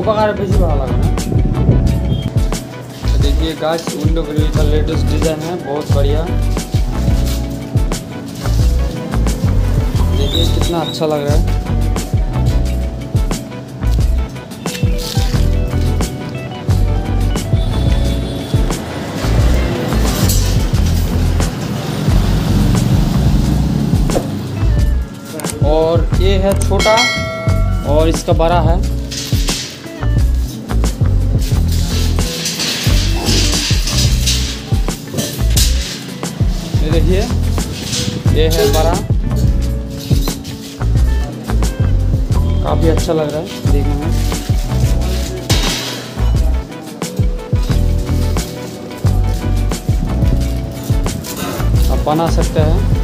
उपकार बेसी भाলো लगा ना। देखिए गाइस विंडो ग्रिल का लेटेस्ट डिज़ाइन है, बहुत बढ़िया। देखिए कितना अच्छा लग रहा है। और ये है छोटा और इसका बड़ा है। ये देखिए ये है बड़ा, काफ़ी अच्छा लग रहा है देखने में। आप बना सकते हैं।